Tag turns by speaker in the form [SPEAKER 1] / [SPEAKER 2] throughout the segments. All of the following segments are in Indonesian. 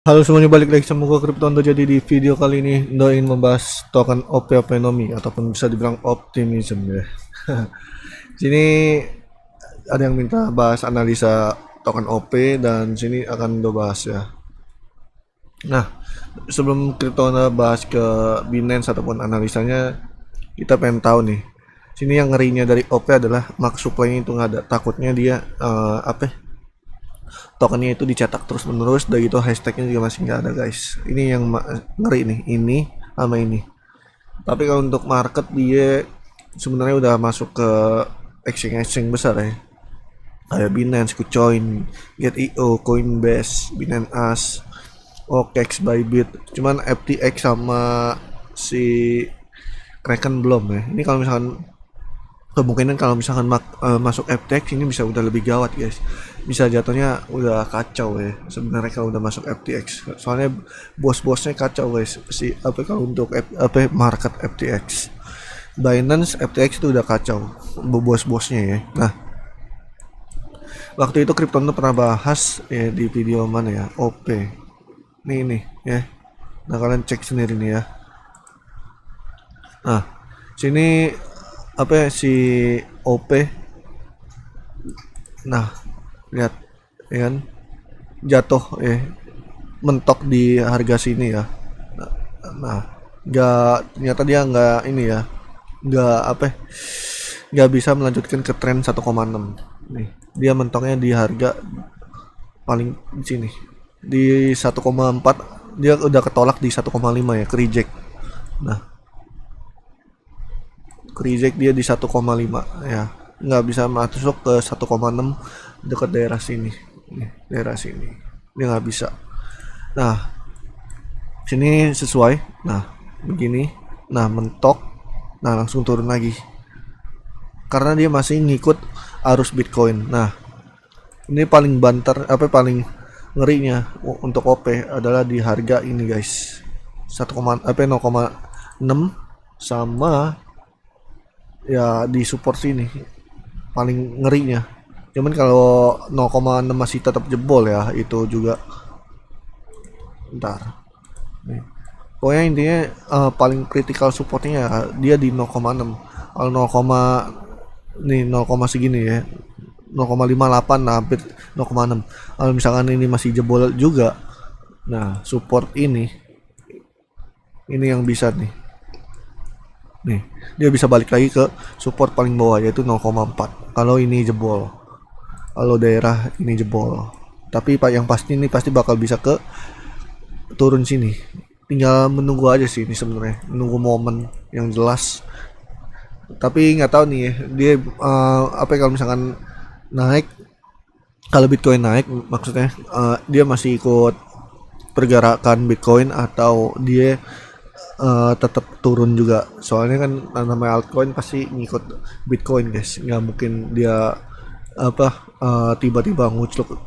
[SPEAKER 1] Halo semuanya, balik lagi sama gua Kryptondo. Jadi di video kali ini Ndo ingin membahas token Openomi ataupun bisa dibilang optimism ya. Sini ada yang minta bahas analisa token OP dan sini akan Ndo bahas ya. Nah, sebelum Kryptondo bahas ke Binance ataupun analisanya, kita pengen tahu nih. Sini yang ngerinya dari OP adalah max supply-nya itu nggak ada. Takutnya dia apa ya, tokennya itu dicetak terus menerus, dan itu hashtagnya juga masih nggak ada guys. Ini yang ngeri nih, ini sama ini. Tapi kalau untuk market dia sebenarnya udah masuk ke exchange besar ya, kayak Binance, KuCoin, Get.io, Coinbase, Binance As, OKX, Bybit. Cuman FTX sama si Kraken belum ya. Ini kalau misalkan kemungkinan kalau misalkan masuk FTX ini bisa udah lebih gawat guys, bisa jatuhnya udah kacau ya sebenarnya kalau udah masuk FTX, soalnya bos-bosnya kacau guys. Si apa kalau untuk market FTX, Binance, FTX itu udah kacau bos-bosnya ya. Nah, waktu itu Krypton tuh pernah bahas ya di video mana ya, OP nih ya. Nah, kalian cek sendiri nih ya. Nah, sini apa ya, si OP. Nah, lihat ya kan, jatuh mentok di harga sini ya. Nah, nggak, ternyata dia nggak ini ya, nggak apa ya, nggak bisa melanjutkan ke tren 1,6 nih. Dia mentoknya di harga paling di sini di 1,4. Dia udah ketolak di 1,5 ya, ke reject. Nah, ke reject dia di 1,5 ya, nggak bisa masuk ke 1,6 dekat daerah sini nih, daerah sini dia nggak bisa. Nah, sini sesuai. Nah, begini. Nah, mentok. Nah, langsung turun lagi. Karena dia masih ngikut arus Bitcoin. Nah, ini paling banter, apa paling ngerinya untuk OP adalah di harga ini guys. 1, apa 0,6 sama ya di support sini. Paling ngerinya. Cuman kalau 0,6 masih tetap jebol ya, itu juga ntar. Nih. Pokoknya intinya paling critical supportnya ya, dia di 0,6. Kalau 0, nih 0, segini ya, 0,58 lah, hampir 0,6. Kalau misalkan ini masih jebol juga, nah support ini yang bisa nih, dia bisa balik lagi ke support paling bawah yaitu 0,4 kalau ini jebol, kalau daerah ini jebol. Tapi pak yang pasti ini pasti bakal bisa ke turun sini, tinggal menunggu aja sih ini sebenarnya, menunggu momen yang jelas. Tapi nggak tahu nih ya, dia apa ya, kalau misalkan naik, kalau Bitcoin naik maksudnya dia masih ikut pergerakan Bitcoin atau dia tetap turun juga. Soalnya kan namanya altcoin pasti ngikut Bitcoin guys, nggak mungkin dia apa tiba-tiba ngucluk.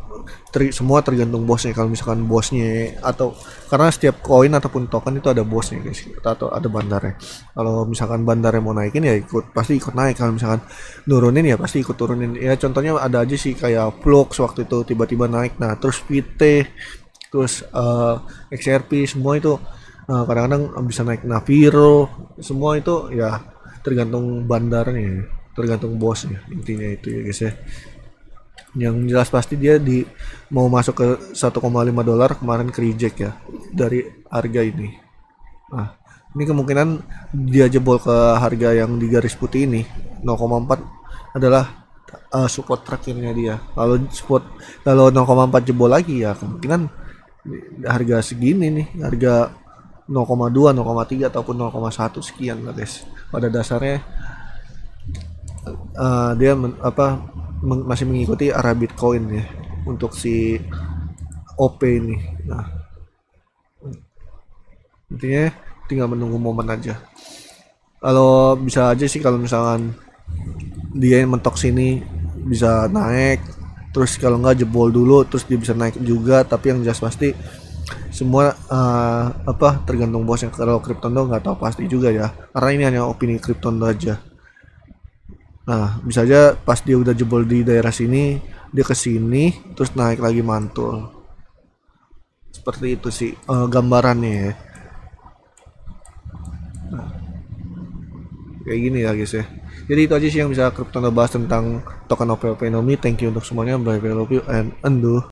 [SPEAKER 1] Semua tergantung bosnya. Kalau misalkan bosnya, atau karena setiap koin ataupun token itu ada bosnya guys, atau ada bandarnya. Kalau misalkan bandarnya mau naikin ya pasti ikut naik, kalau misalkan nurunin ya pasti ikut turunin ya. Contohnya ada aja sih kayak Flux waktu itu tiba-tiba naik, nah terus VT, terus XRP, semua itu kadang-kadang bisa naik. Naviro, semua itu ya tergantung bandarnya, tergantung bosnya, intinya itu ya guys ya. Yang jelas pasti dia mau masuk ke 1,5 dolar kemarin ke reject ya dari harga ini. Nah, ini kemungkinan dia jebol ke harga yang di garis putih ini 0,4 adalah support terakhirnya dia. Kalau 0,4 jebol lagi ya kemungkinan harga segini nih, harga 0,2, 0,3 ataupun 0,1 sekian lah guys. Pada dasarnya dia masih mengikuti arah Bitcoin ya untuk si OP ini. Nah, intinya tinggal menunggu momen aja. Kalau bisa aja sih kalau misalkan dia mentok sini bisa naik, terus kalau nggak jebol dulu terus dia bisa naik juga. Tapi yang jelas pasti semua tergantung bosnya. Kalau Kryptondo nggak tahu pasti juga ya, karena ini hanya opini Kryptondo aja. Nah, bisa aja pas dia udah jebol di daerah sini, dia ke sini terus naik lagi mantul. Seperti itu sih gambarannya ya. Kayak gini ya guys ya. Jadi itu aja sih yang bisa Crypto bahas tentang token of economy. Thank you untuk semuanya. Bye bye, love you and undo.